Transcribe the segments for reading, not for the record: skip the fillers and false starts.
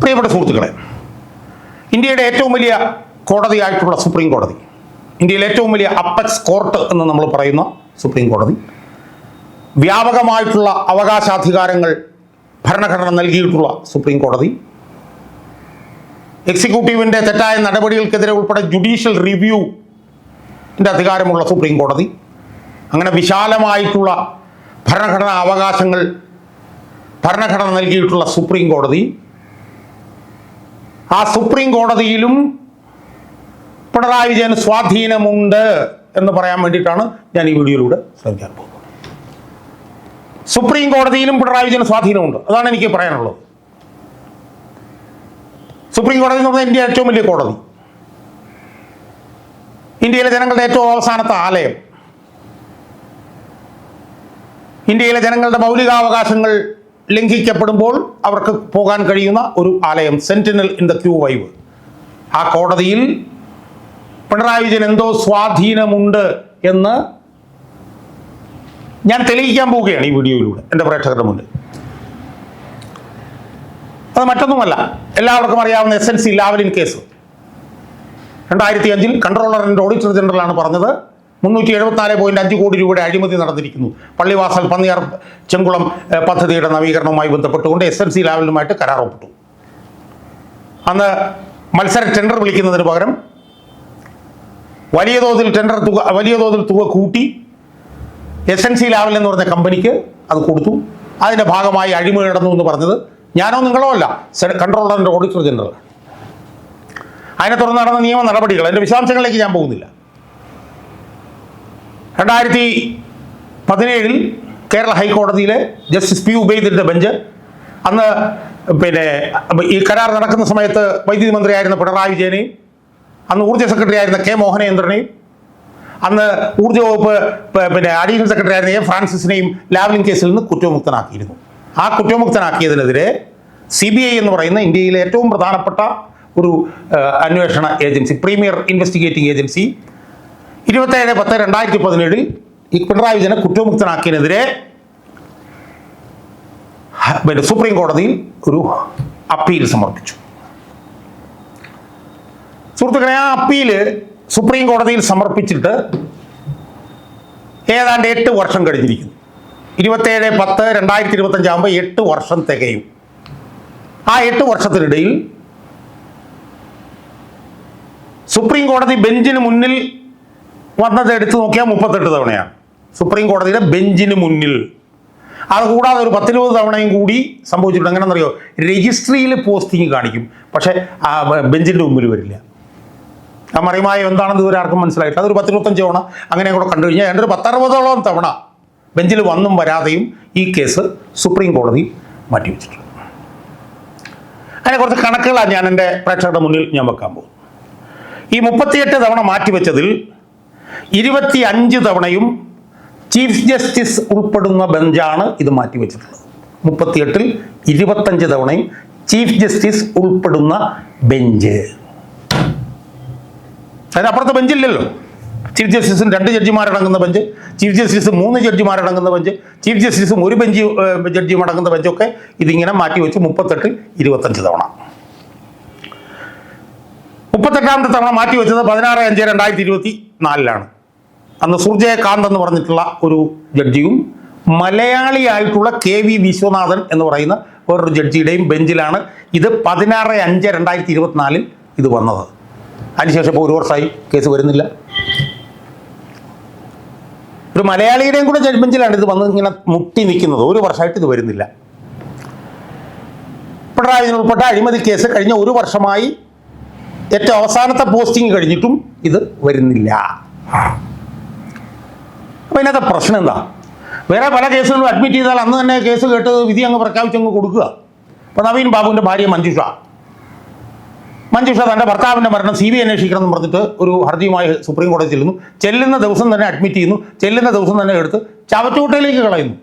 പ്രിയപ്പെട്ട സുഹൃത്തുക്കളെ, ഇന്ത്യയുടെ ഏറ്റവും വലിയ കോടതിയായിട്ടുള്ള സുപ്രീം കോടതി, ഇന്ത്യയിലെ ഏറ്റവും വലിയ അപ്പെക്സ് കോർട്ട് എന്ന് നമ്മൾ പറയുന്ന സുപ്രീം കോടതി, വ്യാപകമായിട്ടുള്ള അവകാശാധികാരങ്ങൾ ഭരണഘടന നൽകിയിട്ടുള്ള സുപ്രീം കോടതി, എക്സിക്യൂട്ടീവിൻ്റെ തെറ്റായ നടപടികൾക്കെതിരെ ഉൾപ്പെടെ ജുഡീഷ്യൽ റിവ്യൂവിൻ്റെ അധികാരമുള്ള സുപ്രീം കോടതി, അങ്ങനെ വിശാലമായിട്ടുള്ള ഭരണഘടനാ അവകാശങ്ങൾ ഭരണഘടന നൽകിയിട്ടുള്ള സുപ്രീം കോടതി, ആ സുപ്രീം കോടതിയിലും പിണറായി വിജയന് സ്വാധീനമുണ്ട് എന്ന് പറയാൻ വേണ്ടിയിട്ടാണ് ഞാൻ ഈ വീഡിയോയിലൂടെ ശ്രമിക്കാൻ പോകുന്നത്. സുപ്രീം കോടതിയിലും പിണറായി വിജയന് സ്വാധീനമുണ്ട്, അതാണ് എനിക്ക് പറയാനുള്ളത്. സുപ്രീം കോടതി എന്ന് പറഞ്ഞാൽ ഇന്ത്യ ഏറ്റവും വലിയ കോടതി, ഇന്ത്യയിലെ ജനങ്ങളുടെ ഏറ്റവും അവസാനത്തെ ആലയം, ഇന്ത്യയിലെ ജനങ്ങളുടെ മൗലികാവകാശങ്ങൾ ലംഘിക്കപ്പെടുമ്പോൾ അവർക്ക് പോകാൻ കഴിയുന്ന ഒരു ആലയം, സെന്റിനൽ ഇൻ ദ ക്യൂ വൈവ്. ആ കോടതിയിൽ പിണറായി വിജയൻ എന്തോ സ്വാധീനമുണ്ട് എന്ന് ഞാൻ തെളിയിക്കാൻ പോവുകയാണ് ഈ വീഡിയോയിലൂടെ എൻ്റെ പ്രേക്ഷകരുടെ മുന്നിൽ. അത് മറ്റൊന്നുമല്ല, എല്ലാവർക്കും അറിയാവുന്ന SNC Lavalin case. 2005 controller and ഓഡിറ്റർ ജനറലാണ് പറഞ്ഞത് 374.5 കോടി രൂപയുടെ അഴിമതി നടന്നിരിക്കുന്നു. പള്ളിവാസൽ പന്നിയാർ ചെങ്കുളം പദ്ധതിയുടെ നവീകരണവുമായി ബന്ധപ്പെട്ടുകൊണ്ട് SNC ലാവ്ലിനുമായിട്ട് കരാർ ഒപ്പിട്ടു. അന്ന് മത്സര ടെൻഡർ വിളിക്കുന്നതിന് പകരം വലിയ തോതിൽ തുക കൂട്ടി SNC ലാവ്ലിൻ എന്ന് പറഞ്ഞ കമ്പനിക്ക് അത് കൊടുത്തു. അതിൻ്റെ ഭാഗമായി അഴിമതി നടന്നു എന്ന് പറഞ്ഞത് ഞാനോ നിങ്ങളോ അല്ല, കൺട്രോളർ ആൻഡ് ഓഡിറ്റർ ജനറൽ. അതിനെ തുടർന്ന് നടന്ന നിയമ നടപടികൾ, അതിൻ്റെ വിശദാംശങ്ങളിലേക്ക് ഞാൻ പോകുന്നില്ല. 2017 കേരള ഹൈക്കോടതിയിലെ ജസ്റ്റിസ് P. ഉബൈദിൻ്റെ ബെഞ്ച്, അന്ന് ഈ കരാർ നടക്കുന്ന സമയത്ത് വൈദ്യുതി മന്ത്രിയായിരുന്ന പിണറായി വിജയനെയും അന്ന് ഊർജ്ജ സെക്രട്ടറി ആയിരുന്ന K. മോഹനേന്ദ്രനെയും അന്ന് ഊർജ്ജ വകുപ്പ് അഡീഷണൽ സെക്രട്ടറി ആയിരുന്ന A. ഫ്രാൻസിസിനെയും ലാവ്ലിൻ കേസിൽ നിന്ന് കുറ്റവിമുക്തനാക്കിയിരുന്നു. ആ കുറ്റവിമുക്തനാക്കിയതിനെതിരെ CBI എന്ന് പറയുന്ന ഇന്ത്യയിലെ ഏറ്റവും പ്രധാനപ്പെട്ട ഒരു അന്വേഷണ ഏജൻസി, പ്രീമിയർ ഇൻവെസ്റ്റിഗേറ്റിംഗ് ഏജൻസി, 27/10/2017 ഈ പിണറായി വിജയനെ കുറ്റവിമുക്തനാക്കിയതിനെതിരെ സുപ്രീം കോടതിയിൽ ഒരു അപ്പീൽ സമർപ്പിച്ചു. സുഹൃത്തുക്കളെ, ആ അപ്പീല് സുപ്രീം കോടതിയിൽ സമർപ്പിച്ചിട്ട് ഏതാണ്ട് 8 വർഷം കഴിഞ്ഞിരിക്കുന്നു. 27/10/2025 ആകുമ്പോൾ 8 വർഷം തികയും. ആ 8 വർഷത്തിനിടയിൽ സുപ്രീം കോടതി ബെഞ്ചിന് മുന്നിൽ വന്നത് എടുത്തു നോക്കിയാൽ 38 തവണയാണ്. സുപ്രീം കോടതിയുടെ ബെഞ്ചിന് മുന്നിൽ. അതുകൂടാതെ ഒരു 10-20 തവണയും കൂടി സംഭവിച്ചിട്ടുണ്ട്. എങ്ങനെയെന്നറിയോ, രജിസ്ട്രിയിൽ പോസ്റ്റിംഗ് കാണിക്കും, പക്ഷേ ആ ബെഞ്ചിൻ്റെ മുമ്പിൽ വരില്ല. ആ മറിമായം എന്താണെന്ന് ഇതുവരെ ആർക്കും മനസ്സിലായിട്ട് അതൊരു 10-25 തവണ അങ്ങനെ കൂടെ കണ്ടു കഴിഞ്ഞാൽ ഏതൊരു 10-60ഓളം തവണ ബെഞ്ചിൽ വന്നും വരാതെയും ഈ കേസ് സുപ്രീം കോടതി മാറ്റിവെച്ചിട്ടുണ്ട്. അതിനെ കുറച്ച് കണക്കുകളാണ് ഞാൻ എൻ്റെ പ്രേക്ഷകരുടെ മുന്നിൽ ഞാൻ വെക്കാൻ പോകും. ഈ 38 തവണ മാറ്റിവെച്ചതിൽ 25 തവണയും ചീഫ് ജസ്റ്റിസ് ഉൾപ്പെടുന്ന ബെഞ്ചാണ് ഇത് മാറ്റിവെച്ചിട്ടുള്ളത്. 38-ൽ 25 തവണയും ചീഫ് ജസ്റ്റിസ് ഉൾപ്പെടുന്ന ബെഞ്ച്. അതിനപ്പുറത്തെ ബെഞ്ചില്ലല്ലോ. ചീഫ് ജസ്റ്റിസും 2 ജഡ്ജിമാരടങ്ങുന്ന ബെഞ്ച്, ചീഫ് ജസ്റ്റിസ് 3 ജഡ്ജിമാരടങ്ങുന്ന ബെഞ്ച്, ചീഫ് ജസ്റ്റിസും 1 ജഡ്ജിയും അടങ്ങുന്ന ബെഞ്ചൊക്കെ ഇതിങ്ങനെ മാറ്റിവെച്ച് 38-ൽ 25 തവണ. 38ാമത്തെ തവണ മാറ്റിവെച്ചത് 16/5/2024 അന്ന് സൂർജയകാന്ത് എന്ന് പറഞ്ഞിട്ടുള്ള ഒരു ജഡ്ജിയും മലയാളിയായിട്ടുള്ള KV വിശ്വനാഥൻ എന്ന് പറയുന്ന വേറൊരു ജഡ്ജിയുടെയും ബെഞ്ചിലാണ് ഇത് 16/5/2024 ഇത് വന്നത്. അതിനുശേഷം ഇപ്പോൾ 1 വർഷമായി കേസ് വരുന്നില്ല. ഒരു മലയാളിയുടെയും കൂടെ ബെഞ്ചിലാണ് ഇത് വന്ന് ഇങ്ങനെ മുട്ടി നിൽക്കുന്നത്. 1 വർഷമായിട്ട് ഇത് വരുന്നില്ല. പിണറായി വിജയൻ ഉൾപ്പെട്ട അഴിമതി കേസ് കഴിഞ്ഞ 1 വർഷമായി ഏറ്റവും അവസാനത്തെ പോസ്റ്റിംഗ് കഴിഞ്ഞിട്ടും ഇത് വരുന്നില്ല. അപ്പോൾ ഇതിനകത്തെ പ്രശ്നം എന്താ? വേറെ പല കേസുകളും അഡ്മിറ്റ് ചെയ്താൽ അന്ന് തന്നെ കേസ് കേട്ട് വിധി അങ്ങ് പ്രഖ്യാപിച്ചങ്ങ് കൊടുക്കുക. ഇപ്പോൾ നവീൻ ബാബുവിൻ്റെ ഭാര്യ മഞ്ജുഷ തൻ്റെ ഭർത്താവിൻ്റെ മരണം CBI അന്വേഷിക്കണം എന്ന് പറഞ്ഞിട്ട് ഒരു ഹർജിയുമായി സുപ്രീം കോടതി ചെല്ലുന്ന ദിവസം തന്നെ അഡ്മിറ്റ് ചെയ്യുന്നു, ചെല്ലുന്ന ദിവസം തന്നെ എടുത്ത് ചവറ്റുകുട്ടയിലേക്ക് കളയുന്നു.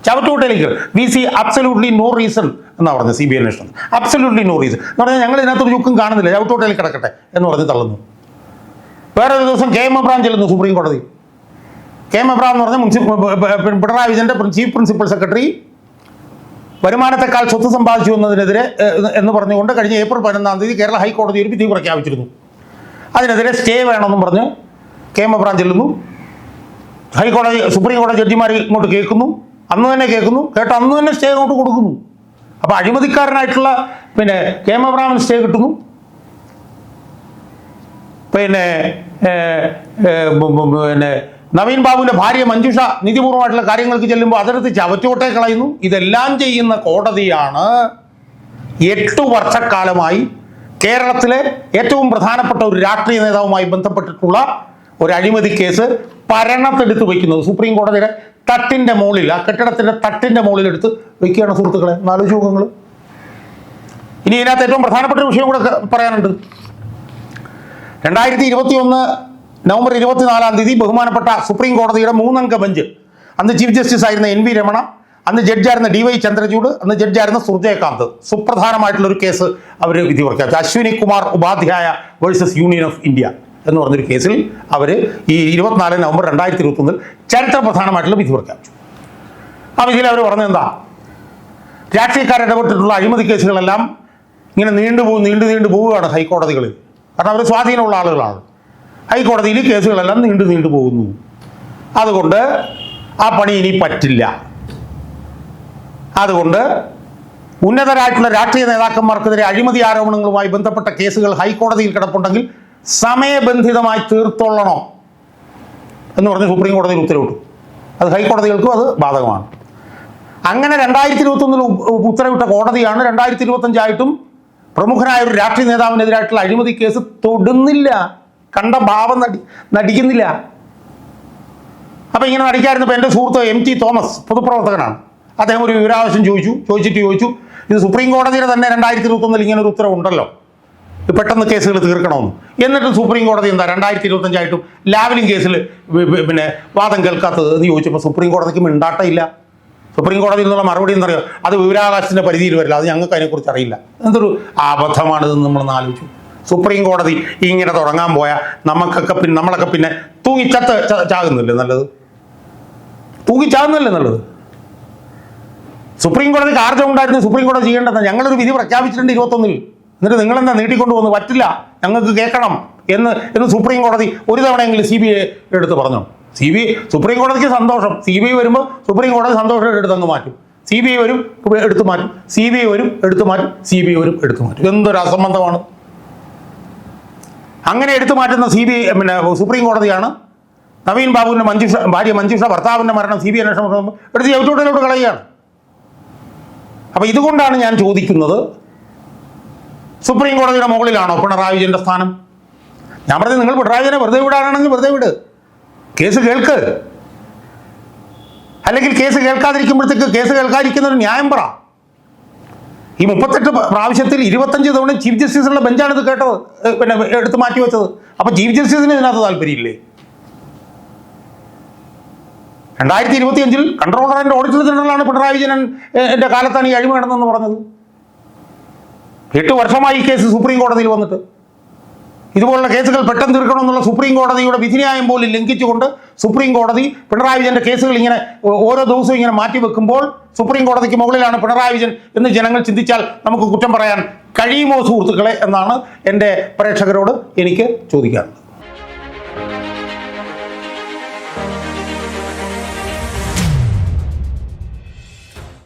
ചവറ്റുകുട്ടയിലേക്ക് we see absolutely no reason എന്നാണ് പറഞ്ഞത് CBI അന്വേഷണം. അബ്സല്യൂട്ട്ലി നോ റീസൺ എന്ന് പറഞ്ഞാൽ ഞങ്ങൾ ഇതിനകത്തൊരു ചുക്കും കാണുന്നില്ല, ചവറ്റുകുട്ടയിൽ കിടക്കട്ടെ എന്ന് പറഞ്ഞ് തള്ളുന്നു. വേറൊരു ദിവസം KM എബ്രഹാം ചെല്ലുന്നു സുപ്രീം കോടതി. KM എബ്രഹാം എന്ന് പറഞ്ഞാൽ പിണറായി വിജയൻ്റെ ചീഫ് പ്രിൻസിപ്പൽ സെക്രട്ടറി വരുമാനത്തെക്കാൾ സ്വത്ത് സമ്പാദിച്ചു എന്നതിനെതിരെ എന്ന് പറഞ്ഞുകൊണ്ട് കഴിഞ്ഞ ഏപ്രിൽ 11-ാം തീയതി കേരള ഹൈക്കോടതി ഒരു വിധി പ്രഖ്യാപിച്ചിരുന്നു. അതിനെതിരെ സ്റ്റേ വേണമെന്നും പറഞ്ഞ് KM എബ്രഹാം ചെല്ലുന്നു. ഹൈക്കോടതി സുപ്രീം കോടതി ജഡ്ജിമാർ ഇങ്ങോട്ട് കേൾക്കുന്നു, അന്ന് തന്നെ കേൾക്കുന്നു, കേട്ട് അന്ന് തന്നെ സ്റ്റേ അങ്ങോട്ട് കൊടുക്കുന്നു. അപ്പോൾ അഴിമതിക്കാരനായിട്ടുള്ള KM എബ്രഹാമിന് സ്റ്റേ കിട്ടുന്നു. നവീൻ ബാബുവിൻ്റെ ഭാര്യ മഞ്ജുഷ നീതിപൂർവമായിട്ടുള്ള കാര്യങ്ങൾക്ക് ചെല്ലുമ്പോൾ അതിനകത്ത് ചവറ്റോട്ടെ കളയുന്നു. ഇതെല്ലാം ചെയ്യുന്ന കോടതിയാണ് 8 വർഷക്കാലമായി കേരളത്തിലെ ഏറ്റവും പ്രധാനപ്പെട്ട ഒരു രാഷ്ട്രീയ നേതാവുമായി ബന്ധപ്പെട്ടിട്ടുള്ള ഒരു അഴിമതി കേസ് ഭരണത്തെടുത്ത് വയ്ക്കുന്നത്. സുപ്രീം കോടതിയുടെ തട്ടിൻ്റെ മുകളിൽ, ആ കെട്ടിടത്തിൻ്റെ തട്ടിൻ്റെ മുകളിൽ എടുത്ത് വയ്ക്കുകയാണ് സുഹൃത്തുക്കളെ. 4 ചോദ്യങ്ങൾ. ഇനി ഇതിനകത്ത് ഏറ്റവും പ്രധാനപ്പെട്ട ഒരു വിഷയം കൂടെ പറയാനുണ്ട്. 2021 നവംബർ 24-ാം തീയതി ബഹുമാനപ്പെട്ട സുപ്രീം കോടതിയുടെ 3-അംഗ ബെഞ്ച്, അന്ന് ചീഫ് ജസ്റ്റിസ് ആയിരുന്ന NV രമണ, അന്ന് ജഡ്ജായിരുന്ന DY ചന്ദ്രചൂഡ്, അന്ന് ജഡ്ജായിരുന്ന സുർജയകാന്ത്, സുപ്രധാനമായിട്ടുള്ളൊരു കേസ് അവർ വിധി പ്രഖ്യാപിച്ചു. Ashwini Kumar Upadhyay versus Union of India എന്ന് പറഞ്ഞൊരു കേസിൽ അവർ ഈ 24 നവംബർ 2021 ചരിത്ര പ്രധാനമായിട്ടുള്ള വിധി പ്രഖ്യാപിച്ചു. ആ വിധിയിൽ അവർ പറഞ്ഞത് എന്താ? രാഷ്ട്രീയക്കാരിടപെട്ടിട്ടുള്ള അഴിമതി കേസുകളെല്ലാം ഇങ്ങനെ നീണ്ടു പോവുകയാണ് ഹൈക്കോടതികളിൽ. കാരണം അവർ സ്വാധീനമുള്ള ആളുകളാണ്. ഹൈക്കോടതിയിൽ കേസുകളെല്ലാം നീണ്ടു പോകുന്നു. അതുകൊണ്ട് ആ പണി ഇനി പറ്റില്ല. അതുകൊണ്ട് ഉന്നതരായിട്ടുള്ള രാഷ്ട്രീയ നേതാക്കന്മാർക്കെതിരെ അഴിമതി ആരോപണങ്ങളുമായി ബന്ധപ്പെട്ട കേസുകൾ ഹൈക്കോടതിയിൽ കിടപ്പുണ്ടെങ്കിൽ സമയബന്ധിതമായി തീർത്തോളണം എന്ന് പറഞ്ഞ് സുപ്രീം കോടതിയിൽ ഉത്തരവിട്ടു. അത് ഹൈക്കോടതികൾക്കും അത് ബാധകമാണ്. അങ്ങനെ 2021 ഉത്തരവിട്ട കോടതിയാണ് 2025 ആയിട്ടും പ്രമുഖനായ ഒരു രാഷ്ട്രീയ നേതാവിനെതിരായിട്ടുള്ള അഴിമതി കേസ് തൊടുന്നില്ല. കണ്ട ഭാവം നടിക്കുന്നില്ല. അപ്പം ഇങ്ങനെ നടിക്കാതിരുന്നപ്പോൾ എൻ്റെ സുഹൃത്ത് MT തോമസ് പൊതുപ്രവർത്തകനാണ്. അദ്ദേഹം ഒരു വിവരാവകാശം ചോദിച്ചു ഇത് സുപ്രീം കോടതിയുടെ തന്നെ 2021 ഇങ്ങനെ ഒരു ഉത്തരവുണ്ടല്ലോ, പെട്ടെന്ന് കേസുകൾ തീർക്കണമെന്ന്. എന്നിട്ട് സുപ്രീം കോടതി എന്താ 2025 ആയിട്ടും ലാവലിംഗ് കേസിൽ വാദം കേൾക്കാത്തത് എന്ന് ചോദിച്ചപ്പോൾ സുപ്രീം കോടതിക്ക് മിണ്ടാട്ടമില്ല. സുപ്രീം കോടതിയിൽ നിന്നുള്ള മറുപടി എന്താ പറയുക? അത് വിവരാവകാശത്തിൻ്റെ പരിധിയിൽ വരില്ല, അത് ഞങ്ങൾക്ക് അതിനെക്കുറിച്ച് അറിയില്ല. എന്തൊരു അബദ്ധമാണിതെന്ന് നമ്മളൊന്ന് ആലോചിച്ചു. സുപ്രീം കോടതി ഇങ്ങനെ തുടങ്ങാൻ പോയാൽ നമ്മളൊക്കെ പിന്നെ ചാകുന്നില്ലേ നല്ലത്? തൂങ്ങിച്ചാകുന്നല്ലേ നല്ലത്? സുപ്രീം കോടതിക്ക് ആർജം ഉണ്ടായിരുന്നു സുപ്രീം കോടതി ചെയ്യേണ്ടത്. ഞങ്ങളൊരു വിധി പ്രഖ്യാപിച്ചിട്ടുണ്ട് 21-ൽ, എന്നിട്ട് നിങ്ങളെന്താ നീട്ടിക്കൊണ്ടു പോകുന്നു? പറ്റില്ല, ഞങ്ങൾക്ക് കേൾക്കണം എന്ന് സുപ്രീം കോടതി ഒരു തവണയെങ്കിലും CBI എടുത്ത് പറഞ്ഞു. സുപ്രീം കോടതിക്ക് സന്തോഷം. CBI വരുമ്പോൾ സുപ്രീം കോടതി സന്തോഷം എടുത്ത് അങ്ങ് മാറ്റും. CBI വരും എടുത്തു മാറ്റും, CBI വരും എടുത്തു മാറ്റും, CBI വരും എടുത്തു മാറ്റും. എന്തൊരു അസംബന്ധമാണ്! അങ്ങനെ എടുത്തു മാറ്റുന്ന സുപ്രീം കോടതിയാണ് നവീൻ ബാബുവിൻ്റെ ഭാര്യ മഞ്ജുഷ ഭർത്താവിൻ്റെ മരണം CBI അന്വേഷണം എടുത്ത് ചവിട്ടോട്ടിലോട്ട് കളയുകയാണ്. അപ്പോൾ ഇതുകൊണ്ടാണ് ഞാൻ ചോദിക്കുന്നത്, സുപ്രീം കോടതിയുടെ മുകളിലാണോ പിണറായി വിജയൻ്റെ സ്ഥാനം? ഞാൻ പറഞ്ഞത്, നിങ്ങൾ പിണറായി വിജയനെ വെറുതെ വിടാനാണെങ്കിൽ വെറുതെ വിട്, കേസ് കേൾക്ക്. അല്ലെങ്കിൽ കേസ് കേൾക്കാതിരിക്കുമ്പോഴത്തേക്ക് കേസ് കേൾക്കാതിരിക്കുന്നൊരു ന്യായം പറ. ഈ 38 പ്രാവശ്യത്തിൽ 25 തവണ ചീഫ് ജസ്റ്റിസുള്ള ബെഞ്ചാണ് ഇത് കേട്ടത്, എടുത്ത് മാറ്റി വെച്ചത്. അപ്പോൾ ചീഫ് ജസ്റ്റിസിന് ഇതിനകത്ത് താല്പര്യമില്ലേ? 2025 കൺട്രോളർ ആൻഡ് ഓഡിറ്റർ ജനറലാണ് പിണറായി വിജയൻ എൻ്റെ കാലത്താണ് ഈ അഴിമതി നടന്നെന്ന് പറഞ്ഞത്. 8 വർഷമായി ഈ കേസ് സുപ്രീം കോടതിയിൽ വന്നിട്ട്. ഇതുപോലുള്ള കേസുകൾ പെട്ടെന്ന് തീർക്കണമെന്നുള്ള സുപ്രീം കോടതിയുടെ വിധിന്യായം പോലും ലംഘിച്ചുകൊണ്ട് സുപ്രീം കോടതി പിണറായി വിജയൻ്റെ കേസുകൾ ഇങ്ങനെ ഓരോ ദിവസവും ഇങ്ങനെ മാറ്റി വെക്കുമ്പോൾ സുപ്രീം കോടതിക്ക് മുകളിലാണ് പിണറായി വിജയൻ എന്ന് ജനങ്ങൾ ചിന്തിച്ചാൽ നമുക്ക് കുറ്റം പറയാൻ കഴിയുമോ സുഹൃത്തുക്കളെ എന്നാണ് എൻ്റെ പ്രേക്ഷകരോട് എനിക്ക് ചോദിക്കാറ്.